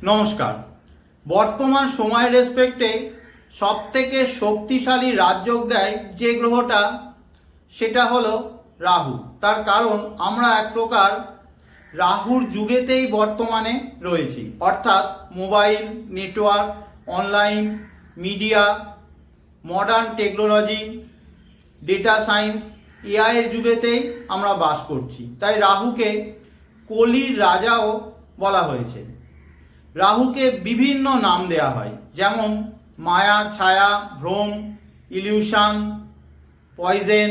নমস্কার। বর্তমান সময়ের রেসপেক্টে সবথেকে শক্তিশালী রাজযোগ দেয় যে গ্রহটা, সেটা হলো রাহু। তার কারণ আমরা এক প্রকার রাহুর যুগেতেই বর্তমানে রয়েছি, অর্থাৎ mobile network, online media, modern technology, data science, এআইয়ের যুগেতেই আমরা বাস করছি। তাই রাহুকে কলির রাজাও বলা হয়েছে। রাহুকে বিভিন্ন নাম দেয়া হয়, যেমন মায়া, ছায়া, ভ্রম, ইলিউশন, পয়জেন,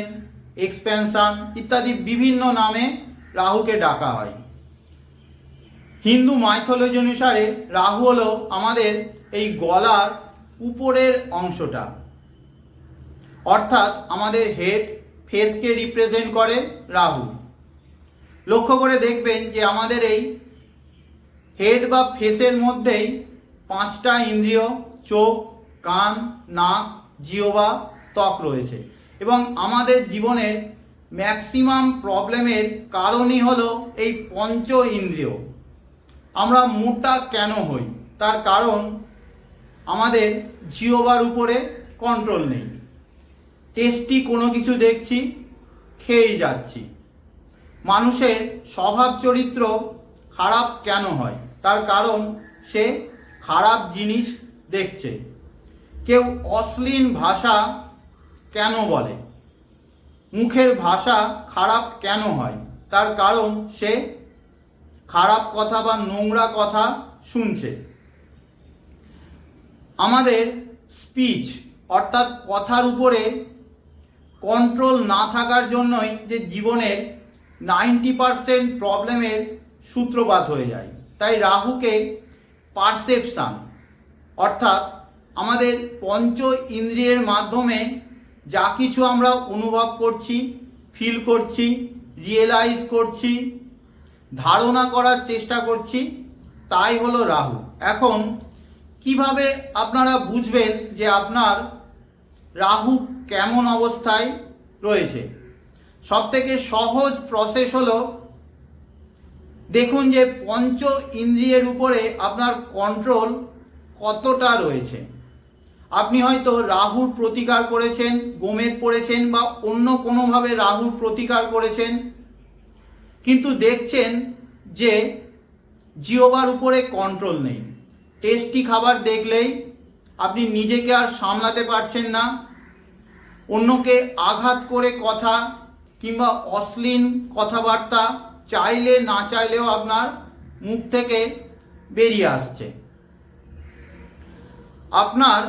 এক্সপেনশন ইত্যাদি বিভিন্ন নামে রাহুকে ডাকা হয়। হিন্দু মাইথোলজি অনুসারে রাহু হলো আমাদের এই গলার উপরের অংশটা, অর্থাৎ আমাদের হেড ফেসকে রিপ্রেজেন্ট করে রাহু। লক্ষ্য করে দেখবেন যে আমাদের এই হেড বা ফেসের মধ্যেই 5টা ইন্দ্রিয়, চোখ, কান, নাক, জিহ্বা, ত্বক রয়েছে। এবং আমাদের জীবনের ম্যাক্সিমাম প্রবলেমের কারণই হলো এই পঞ্চ ইন্দ্রিয়। আমরা মোটা কেন হই? তার কারণ আমাদের জিহ্বার উপরে কন্ট্রোল নেই। টেস্টি কোনো কিছু দেখছি, খেয়েই যাচ্ছি। মানুষের স্বভাব চরিত্র খারাপ কেন হয়? তার কারণ সে খারাপ জিনিস দেখছে। কেউ অশ্লীল ভাষা কেন বলে? মুখের ভাষা খারাপ কেন হয়? তার কারণ সে খারাপ কথা বা নোংরা কথা শুনছে। আমাদের স্পিচ অর্থাৎ কথার উপরে কন্ট্রোল না থাকার জন্যই যে জীবনের 90% প্রবলেমের সূত্রপাত হয়ে যায়। তাই রাহুকে পারসেপশান অর্থাৎ আমাদের পঞ্চ ইন্দ্রিয়ের মাধ্যমে যা কিছু আমরা অনুভব করছি, ফিল করছি, রিয়েলাইজ করছি, ধারণা করার চেষ্টা করছি, তাই হলো রাহু। এখন কিভাবে আপনারা বুঝবেন যে আপনার রাহু কেমন অবস্থায় রয়েছে? সবথেকে সহজ প্রসেস হলো, দেখুন যে পঞ্চ ইন্দ্রিয়ের উপরে আপনার কন্ট্রোল কতটা রয়েছে। আপনি হয়তো রাহুর প্রতিকার করেছেন, গোমেদ পড়েছেন বা অন্য কোনোভাবে রাহুর প্রতিকার করেছেন, কিন্তু দেখছেন যে জিহ্বার উপরে কন্ট্রোল নেই। টেস্টি খাবার দেখলেই আপনি নিজেকে আর সামলাতে পারছেন না। অন্যকে আঘাত করে কথা কিংবা অশ্লীল কথাবার্তা চাইলে না চাইলেও আপনার মুখ থেকে বেরিয়ে আসছে। আপনার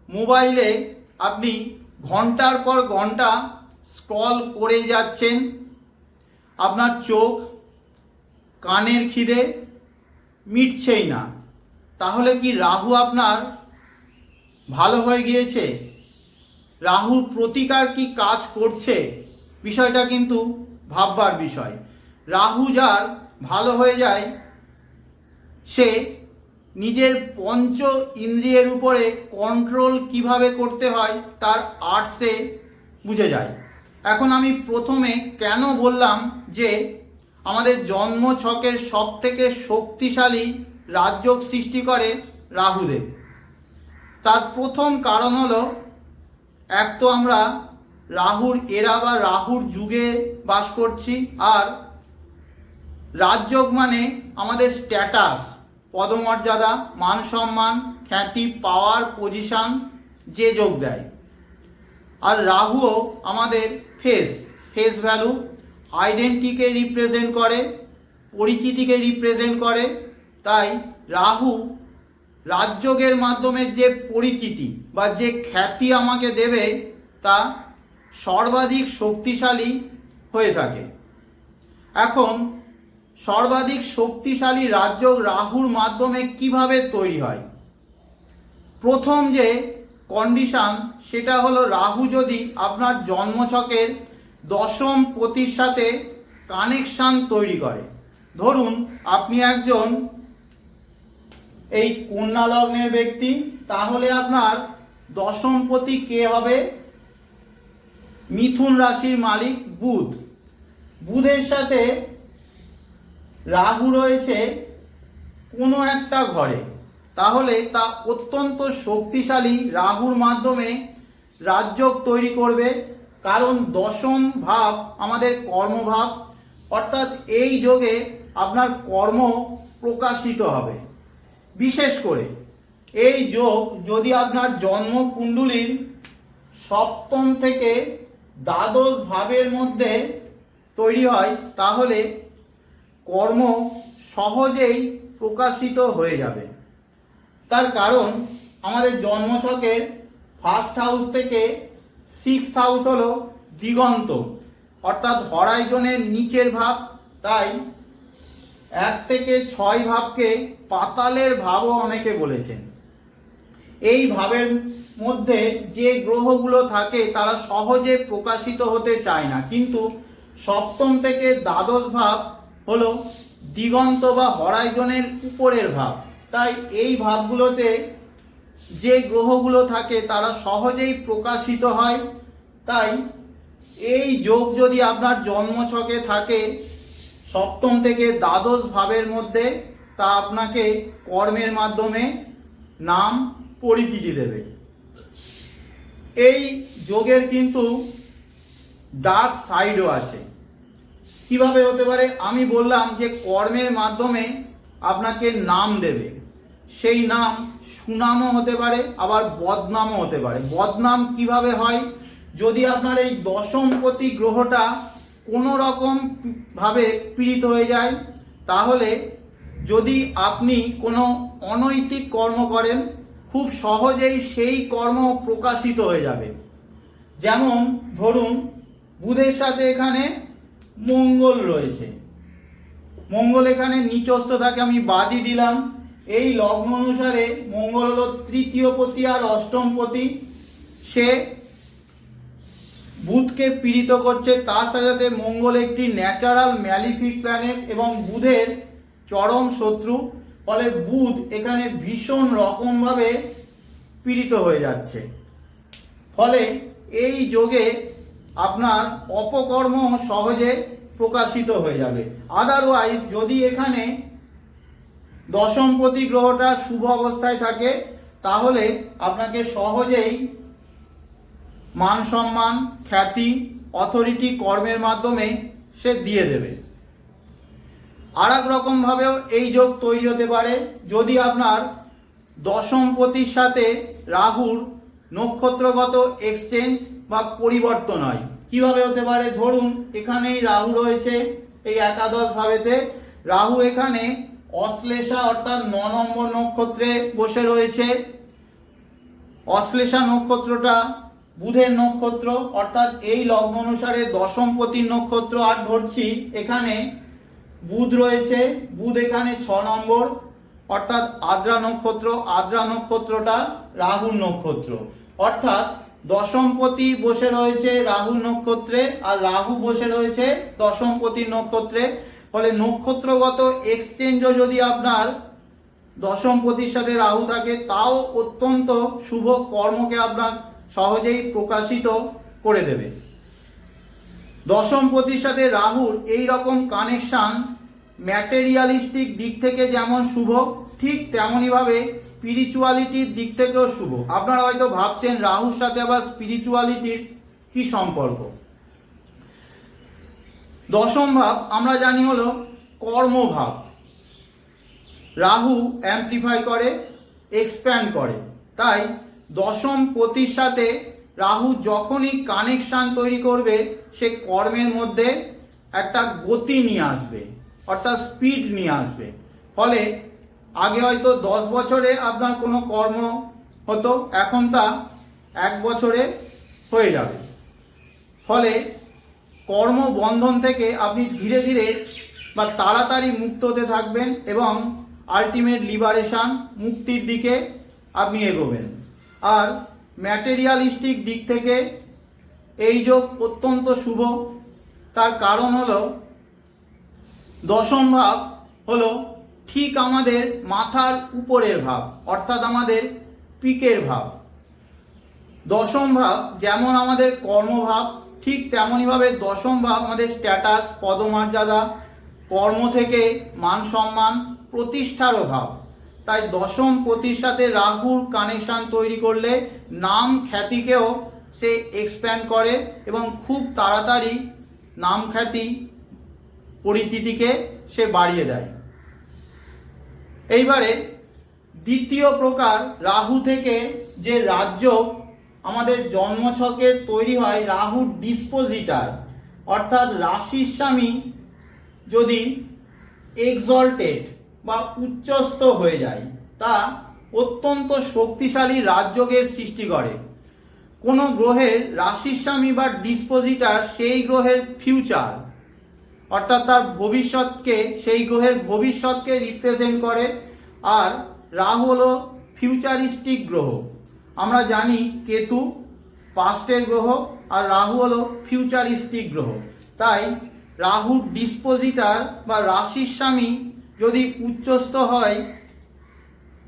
মোবাইলে আপনি ঘন্টার পর ঘন্টা স্ক্রল করে যাচ্ছেন। আপনার চোখ, কানের খিদে মিটছেই না। তাহলে কি রাহু আপনার ভালো হয়ে গিয়েছে? রাহুর প্রতিকার কি কাজ করছে? বিষয়টা কিন্তু ভাববার বিষয়। রাহু যার ভালো হয়ে যায়, সে নিজের পঞ্চ ইন্দ্রিয়ের উপরে কন্ট্রোল কিভাবে করতে হয় তার আর্টসে বুঝে যায়। এখন আমি প্রথমে কেন বললাম যে আমাদের জন্ম ছকের সবথেকে শক্তিশালী রাজযোগ সৃষ্টি করে রাহুদেব, তার প্রথম কারণ হলো, এক তো আমরা রাহুর এরা বা রাহুর যুগে বাস করছি, আর রাজযোগ মানে আমাদের স্ট্যাটাস, পদমর্যাদা, মান সম্মান, খ্যাতি, পাওয়ার, পজিশন যে যোগ দেয়। আর রাহুও আমাদের ফেস ভ্যালু, আইডেন্টিটিকে রিপ্রেজেন্ট করে, পরিচিতিকে রিপ্রেজেন্ট করে। তাই রাহু রাজযোগের মাধ্যমে যে পরিচিতি বা যে খ্যাতি আমাকে দেবে, তা সর্বাধিক শক্তিশালী হয়ে থাকে। এখন সর্বাধিক শক্তিশালী রাজযোগ রাহুর মাধ্যমে কিভাবে তৈরি হয়? প্রথম যে কন্ডিশন, সেটা হলো রাহু যদি আপনার জন্মছকের দশম পতির সাথে কানেকশান তৈরি করে। ধরুন আপনি একজন এই কন্যা লগ্নের ব্যক্তি, তাহলে আপনার দশমপতি কে হবে? মিথুন রাশির মালিক বুধ। বুধের সাথে রাহু রয়েছে কোনো একটা ঘরে, তাহলে তা অত্যন্ত শক্তিশালী রাহুর মাধ্যমে রাজযোগ তৈরি করবে। কারণ দশম ভাব আমাদের কর্মভাব, অর্থাৎ এই যোগে আপনার কর্ম প্রকাশিত হবে। বিশেষ করে এই যোগ যদি আপনার জন্মকুণ্ডলীর সপ্তম থেকে দ্বাদশ ভাবের মধ্যে তৈরি হয়, তাহলে কর্ম সহজেই প্রকাশিত হয়ে যাবে। তার কারণ আমাদের জন্মছকের ফার্স্ট হাউস থেকে সিক্সথ হাউস হলো দিগন্ত, অর্থাৎ হরাইজনের নিচের ভাব। তাই 1 থেকে 6 ভাবকে পাতালের ভাবও অনেকে বলেছেন। এই ভাবের মধ্যে যে গ্রহগুলো থাকে তারা সহজে প্রকাশিত হতে চায় না, কিন্তু সপ্তম থেকে দ্বাদশ ভাব হলো দিগন্ত বা হরাইজনের উপরের ভাব। তাই এই ভাবগুলোতে যে গ্রহগুলো থাকে তারা সহজেই প্রকাশিত হয়। তাই এই যোগ যদি আপনার জন্মছকে থাকে সপ্তম থেকে দ্বাদশ ভাবের মধ্যে, তা আপনাকে কর্মের মাধ্যমে নাম পরিচিতি দেবে। এই যোগের কিন্তু ডার্ক সাইডও আছে। কিভাবে হতে পারে? আমি বললাম যে কর্মের মাধ্যমে আপনাকে নাম দেবে। সেই নাম সুনামও হতে পারে, আবার বদনামও হতে পারে। বদনাম কিভাবে হয়? যদি আপনার এই দশমপতি গ্রহটা কোনো রকম ভাবে পীড়িত হয়ে যায়, তাহলে যদি আপনি কোনো অনৈতিক কর্ম করেন, খুব সহজেই সেই কর্ম প্রকাশিত হয়ে যাবে। যেমন ধরুন বুধের সাথে এখানে মঙ্গল রয়েছে, মঙ্গল এখানে নিচস্থ থাকে, আমি বাদই দিলাম। এই লগ্ন অনুসারে মঙ্গল হলো তৃতীয় পতি আর অষ্টম পতি। সে বুধকে পীড়িত করছে, তার সাথে সাথে মঙ্গল একটি ন্যাচারাল ম্যালিফিক প্ল্যানেট এবং বুধের চরম শত্রু। ফলে বুধ এখানে ভীষণ রকমভাবে পীড়িত হয়ে যাচ্ছে। ফলে এই যোগে আপনার অপকর্ম সহজে প্রকাশিত হয়ে যাবে। আদারওয়াইজ যদি এখানে দশমপতি গ্রহটা শুভ অবস্থায় থাকে, তাহলে আপনাকে সহজেই মান সম্মান, খ্যাতি, অথরিটি কর্মের মাধ্যমে সে দিয়ে দেবে। আর এক রকমভাবেও এই যোগ তৈরি হতে পারে যদি আপনার দশমপতির সাথে রাহুর নক্ষত্রগত এক্সচেঞ্জ বা পরিবর্তন হয়। কিভাবে হতে পারে? ধরুন এখানেই রাহু রয়েছে, এই একাদশ ভাবেতে রাহু এখানে অশ্লেষা অর্থাৎ 9 নম্বর নক্ষত্রে বসে রয়েছে। অশ্লেষা নক্ষত্রটা বুধের নক্ষত্র, অর্থাৎ এই লগ্ন অনুসারে দশমপতির নক্ষত্র। আর ধরছি এখানে বুধ রয়েছে, বুধ এখানে 6 নম্বর, অর্থাৎ আদ্রা নক্ষত্র। আদ্রা নক্ষত্রটা রাহুর নক্ষত্র, অর্থাৎ দশমপতি বসে রয়েছে রাহুর নক্ষত্রে আর রাহু বসে রয়েছে দশমপতির নক্ষত্রে। ফলে নক্ষত্রগত এক্সচেঞ্জও যদি আপনার দশমপতির সাথে রাহু থাকে, তাও অত্যন্ত শুভ কর্মকে আপনার সহজেই প্রকাশিত করে দেবে। দশমপতির সাথে রাহুর এই রকম কানেকশন ম্যাটেরিয়ালিস্টিক দিক থেকে যেমন শুভ, ঠিক তেমনইভাবে স্পিরিচুয়ালিটির দিক থেকেও শুভ। আপনারা হয়তো ভাবছেন রাহুর সাথে আবার স্পিরিচুয়ালিটির কি সম্পর্ক? দশম ভাব আমরা জানি হলো কর্মভাব। রাহু অ্যাম্প্লিফাই করে, এক্সপ্যান্ড করে। তাই দশম পতির সাথে রাহু যখনই কানেকশন তৈরি করবে, সে কর্মের মধ্যে একটা গতি নিয়ে আসবে, অর্থাৎ স্পিড নিয়ে আসবে। ফলে আগে হয়তো 10 বছরে আপনার কোনো কর্ম হতো, এখন তা 1 বছরে হয়ে যাবে। ফলে কর্মবন্ধন থেকে আপনি ধীরে ধীরে বা তাড়াতাড়ি মুক্ত হতে থাকবেন এবং আলটিমেট লিবারেশন, মুক্তির দিকে আপনি এগোবেন। আর ম্যাটেরিয়ালিস্টিক দিক থেকে এই যোগ অত্যন্ত শুভ। তার কারণ হলো দশম ভাব হলো ঠিক আমাদের মাথার উপরের ভাব, অর্থাৎ আমাদের পিকের ভাব। দশম ভাব যেমন আমাদের কর্মভাব, ঠিক তেমনইভাবে দশম ভাব আমাদের স্ট্যাটাস, পদমর্যাদা, কর্ম থেকে মান সম্মান প্রতিষ্ঠার অভাব। তাই দশম প্রতিষ্ঠাতে রাহুর কানেকশন তৈরি করলে নাম খ্যাতিকেও সে এক্সপ্যান্ড করে এবং খুব তাড়াতাড়ি নাম খ্যাতি পরিচিতিকে সে বাড়িয়ে দেয়। এইবারে দ্বিতীয় প্রকার রাহু থেকে যে রাজ্য আমাদের জন্মছকে তৈরি হয়, রাহুর ডিসপোজিটার অর্থাৎ রাশির স্বামী যদি এক্সল্টেড বা উচ্চস্থ হয়ে যায়, তা অত্যন্ত শক্তিশালী রাজযোগের সৃষ্টি করে। কোনো গ্রহের রাশির স্বামী বা ডিসপোজিটার সেই গ্রহের ফিউচার অর্থাৎ তার ভবিষ্যৎকে, সেই গ্রহের ভবিষ্যৎকে রিপ্রেজেন্ট করে। আর রাহু হলো ফিউচারিস্টিক গ্রহ। আমরা জানি কেতু পাস্টের গ্রহ আর রাহু হলো ফিউচারিস্টিক গ্রহ। তাই রাহুর ডিসপোজিটার বা রাশির স্বামী যদি উচ্চস্থ হয়,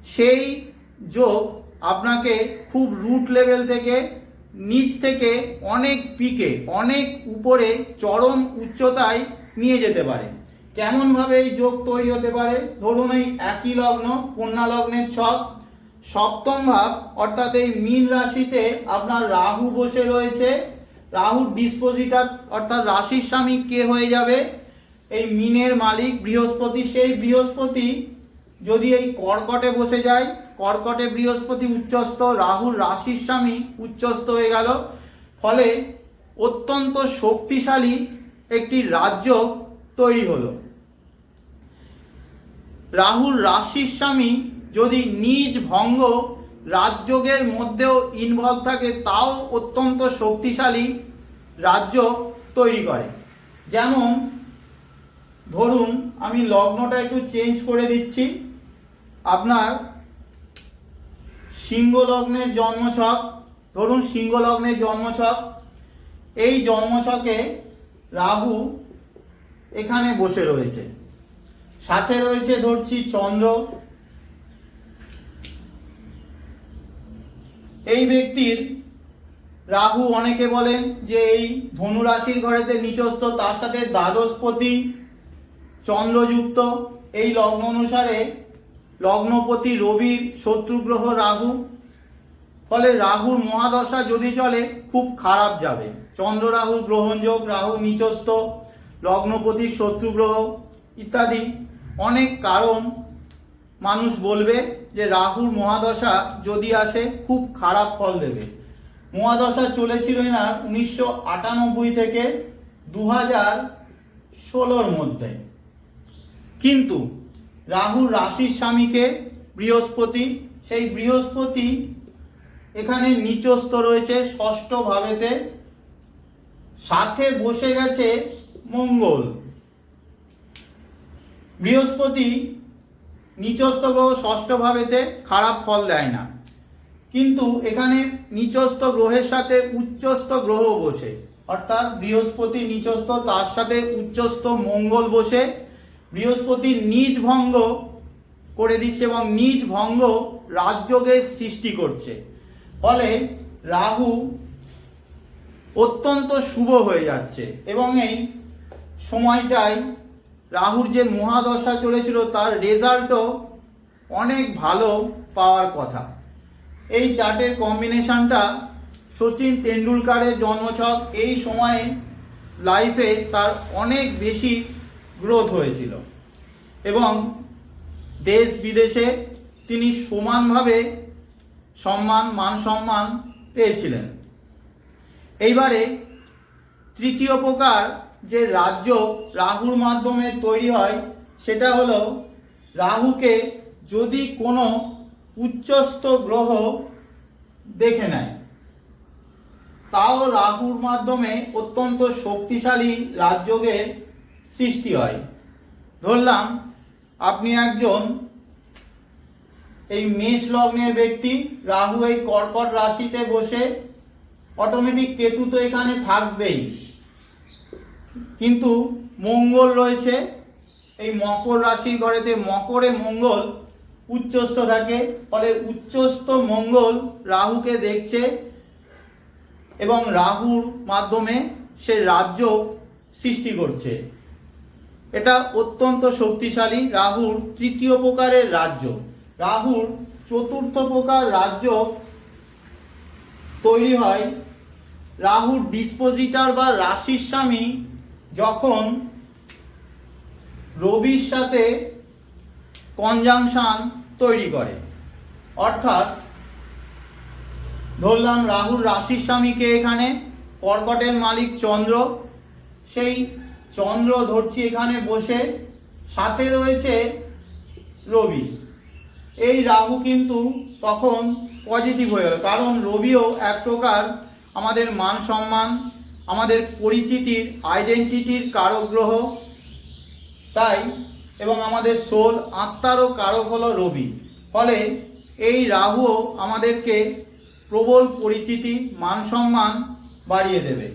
সেই যোগ আপনাকে খুব রুট লেভেল থেকে, নিচ থেকে অনেক পিকে, অনেক উপরে চরম উচ্চতায় নিয়ে যেতে পারে। কেমনভাবে এই যোগ তৈরি হতে পারে? ধরুন এই একই লগ্ন, কন্যা লগ্নের ছক, সপ্তম ভাব অর্থাৎ এই মীন রাশিতে আপনার রাহু বসে রয়েছে। রাহুর ডিসপোজিটার অর্থাৎ রাশির স্বামী কে হয়ে যাবে? এই মীনের মালিক বৃহস্পতি। সেই বৃহস্পতি যদি এই কর্কটে বসে যায়, কর্কটে বৃহস্পতি উচ্চস্থ, রাহুর রাশির স্বামী উচ্চস্থ হয়ে গেল, ফলে অত্যন্ত শক্তিশালী একটি রাজ্য তৈরি হলো। রাহুর রাশির স্বামী যদি নিজ ভঙ্গ রাজযোগের মধ্যেও ইনভলভ থাকে, তাও অত্যন্ত শক্তিশালী রাজ্য তৈরি করে। যেমন ধরুন আমি লগ্নটা একটু চেঞ্জ করে দিচ্ছি। আপনার সিংহ লগ্নের জন্মছক, ধরুন সিংহ লগ্নের জন্মছক, এই জন্মছকে রাহু এখানে বসে রয়েছে, সাথে রয়েছে ধরছি চন্দ্র। এই ব্যক্তির রাহু অনেকে বলেন যে এই ধনু রাশির ঘরেতে নিচস্থ, তার সাথে দ্বাদশপতি চন্দ্রযুক্ত। এই লগ্ন অনুসারে লগ্নপতি রবির শত্রুগ্রহ রাহু, ফলে রাহুর মহাদশা যদি চলে খুব খারাপ যাবে। চন্দ্র রাহুর গ্রহণযোগ, রাহু নিচস্থ, লগ্নপতির শত্রুগ্রহ ইত্যাদি অনেক কারণ মানুষ বলবে যে রাহুর মহাদশা যদি আসে খুব খারাপ ফল দেবে। মহাদশা চলেছিল না 1998 থেকে 2016 মধ্যে। কিন্তু রাহুর রাশির স্বামীকে বৃহস্পতি, সেই বৃহস্পতি এখানে নিচস্থ রয়েছে ষষ্ঠ ভাবেতে, সাথে বসে গেছে মঙ্গল। বৃহস্পতি নিচস্থ গ্রহ ষষ্ঠ ভাবেতে খারাপ ফল দেয় না, কিন্তু এখানে নিচস্থ গ্রহের সাথে উচ্চস্থ গ্রহ বসে, অর্থাৎ বৃহস্পতি নিচস্থ, তার সাথে উচ্চস্থ মঙ্গল বসে বৃহস্পতি নিজ ভঙ্গ করে দিচ্ছে এবং নিজ ভঙ্গ রাজযোগের সৃষ্টি করছে। ফলে রাহু অত্যন্ত শুভ হয়ে যাচ্ছে এবং এই সময়টায় রাহুর যে মহাদশা চলেছিল তার রেজাল্টও অনেক ভালো পাওয়ার কথা। এই চার্টের কম্বিনেশনটা সচিন তেন্ডুলকারের জন্মছক, এই সময়ে লাইফে তার অনেক বেশি গ্রোথ হয়েছিল এবং দেশ বিদেশে তিনি সমানভাবে সম্মান, মান সম্মান পেয়েছিলেন। এইবারে তৃতীয় প্রকার যে রাজ্য রাহুর মাধ্যমে তৈরি হয়, সেটা হলো রাহুকে যদি কোনো উচ্চস্থ গ্রহ দেখে নেয়, তাও রাহুর মাধ্যমে অত্যন্ত শক্তিশালী রাজযোগের সৃষ্টি হয়। ধরলাম আপনি একজন এই মেষ লগ্নের ব্যক্তি, রাহু এই কর্কট রাশিতে বসে, অটোমেটিক কেতু তো এখানে থাকবেই, কিন্তু মঙ্গল রয়েছে এই মকর রাশির ঘরেতে, মকরে মঙ্গল উচ্চস্থ থাকে, ফলে উচ্চস্থ মঙ্গল রাহুকে দেখছে এবং রাহুর মাধ্যমে সে রাজ্য সৃষ্টি করছে। এটা অত্যন্ত শক্তিশালী, রাহুর তৃতীয় প্রকারের রাজ্য। রাহুর চতুর্থ প্রকার রাজ্য তৈরি হয় রাহুর ডিসপোজিটার বা রাশির স্বামী যখন রবির সাথে কনজাংশন তৈরি করে। অর্থাৎ ধরলাম রাহুর রাশির স্বামীকে, এখানে কর্কটের মালিক চন্দ্র, সেই চন্দ্র ধরছি এখানে বসে, সাথে রয়েছে রবি। এই রাহু কিন্তু তখন পজিটিভ হয়ে গেল, কারণ রবিও এক প্রকার আমাদের মান সম্মান, আমাদের পরিচিতির, আইডেন্টিটির কারক গ্রহ, তাই এবং আমাদের সোল আত্মারও কারক হলো রবি। ফলে এই রাহুও আমাদেরকে প্রবল পরিচিতি, মান সম্মান বাড়িয়ে দেবে।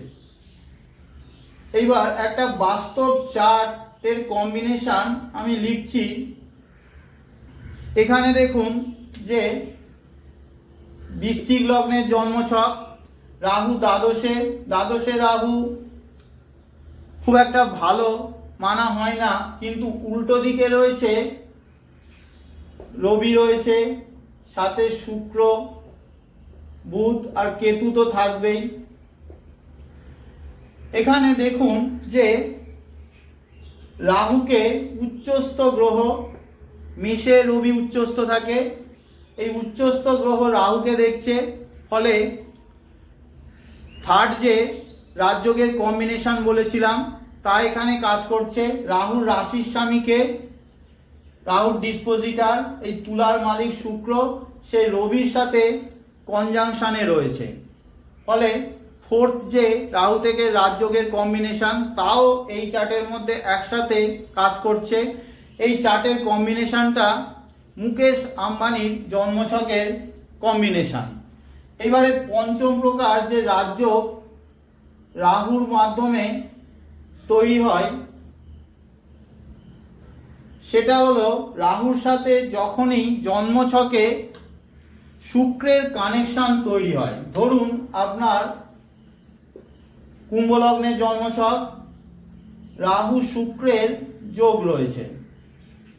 এইবার একটা বাস্তব চার্টের কম্বিনেশন আমি লিখছি। এখানে দেখুন যে বৃশ্চিক লগ্নের জন্মছক, রাহু দ্বাদশে রাহু খুব একটা ভালো মানা হয় না, কিন্তু উল্টো দিকে রয়েছে রবি, রয়েছে সাথে শুক্র, বুধ আর কেতু তো থাকবেই। এখানে দেখুন যে রাহুকে উচ্চস্থ গ্রহ, মেষে রবি উচ্চস্থ থাকে, এই উচ্চস্থ গ্রহ রাহুকে দেখছে, ফলে থার্ড যে রাজযোগের কম্বিনেশন বলেছিলাম তা এখানে কাজ করছে। রাহুর রাশির স্বামীকে, রাহুর ডিসপোজিটার এই তুলার মালিক শুক্র, সে রবির সাথে কনজাংশনে রয়েছে, ফলে ফোর্থ যে রাহু থেকে রাজযোগের কম্বিনেশন তাও এই চার্টের মধ্যে একসাথে কাজ করছে। এই চার্টের কম্বিনেশনটা মুকেশ আম্বানির জন্মছকের কম্বিনেশন। এবারে পঞ্চম প্রকার যে রাজযোগ রাহুর মাধ্যমে তৈরি হয় সেটা হলো রাহুর সাথে যখনই জন্মছকে শুক্রের কানেকশন তৈরি হয়। ধরুন আপনার কুম্ভ লগ্নের জন্মছক, রাহু শুক্রের যোগ রয়েছে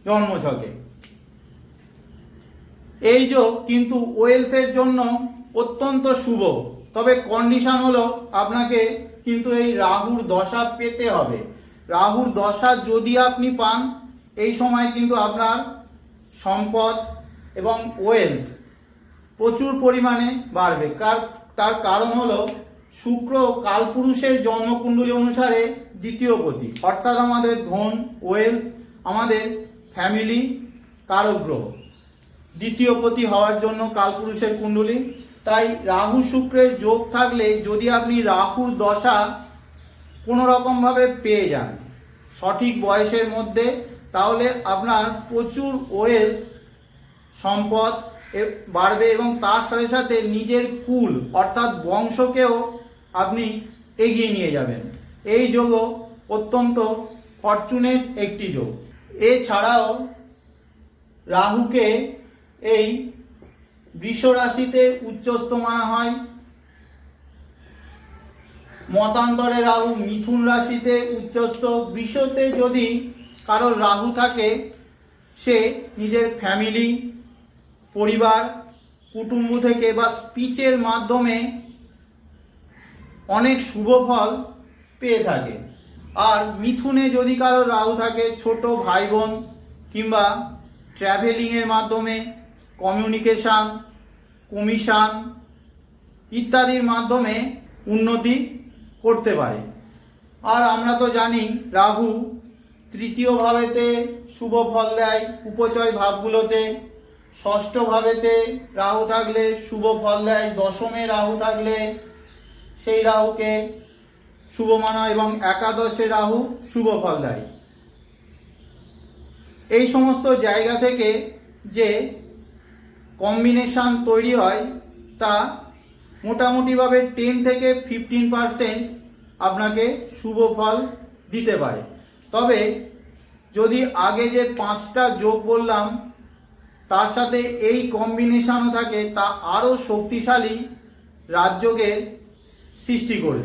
জন্মছকে। এই যোগ কিন্তু ওয়েলথের জন্য অত্যন্ত শুভ, তবে কন্ডিশন হলো আপনাকে কিন্তু এই রাহুর দশা পেতে হবে। রাহুর দশা যদি আপনি পান, এই সময় কিন্তু আপনার সম্পদ এবং ওয়েলথ প্রচুর পরিমাণে বাড়বে। তার কারণ হলো শুক্র কালপুরুষের জন্মকুণ্ডলী অনুসারে দ্বিতীয় পতি, অর্থাৎ আমাদের ধন, ওয়েলথ, আমাদের ফ্যামিলি কারক গ্রহ, দ্বিতীয় পতি হওয়ার জন্য কালপুরুষের কুণ্ডলী। তাই রাহু শুক্রের যোগ থাকলে যদি আপনি রাহুর দশা কোনো রকমভাবে পেয়ে যান সঠিক বয়সের মধ্যে, তাহলে আপনার প্রচুর ওয়েলথ, সম্পদ বাড়বে এবং তার সাথে সাথে নিজের কুল অর্থাৎ বংশকেও আপনি এগিয়ে নিয়ে যাবেন। এই যোগও অত্যন্ত ফরচুনেট একটি যোগ। এছাড়াও রাহুকে এই বৃষ রাশিতে উচ্চস্থ মানা হয়, মতান্তরে রাহু মিথুন রাশিতে উচ্চস্থ। বৃষতে যদি কারোর রাহু থাকে, সে নিজের ফ্যামিলি, পরিবার, কুটুম্ব থেকে বা স্পিচের মাধ্যমে অনেক শুভ ফল পেয়ে থাকে। আর মিথুনে যদি কারোর রাহু থাকে, ছোট ভাই বোন কিংবা ট্র্যাভেলিংয়ের মাধ্যমে, কমিউনিকেশান, কমিশন ইত্যাদির মাধ্যমে উন্নতি করতে পারে। আর আমরা তো জানি রাহু তৃতীয় ভাবেতে শুভ ফল দেয় উপচয় ভাবগুলোতে, ষষ্ঠ ভাবেতে রাহু থাকলে শুভ ফল দেয়, দশমে রাহু থাকলে সেই রাহুকে শুভ মানা, এবং একাদশে রাহু শুভ ফল দেয়। এই সমস্ত জায়গা থেকে যে কম্বিনেশন তৈরি হয় তা মোটামুটিভাবে 10 থেকে 15% আপনাকে শুভ ফল দিতে পারে। তবে যদি আগে যে 5টা যোগ বললাম তার সাথে এই কম্বিনেশনও থাকে, তা আরও শক্তিশালী রাজযোগের সৃষ্টি করবে।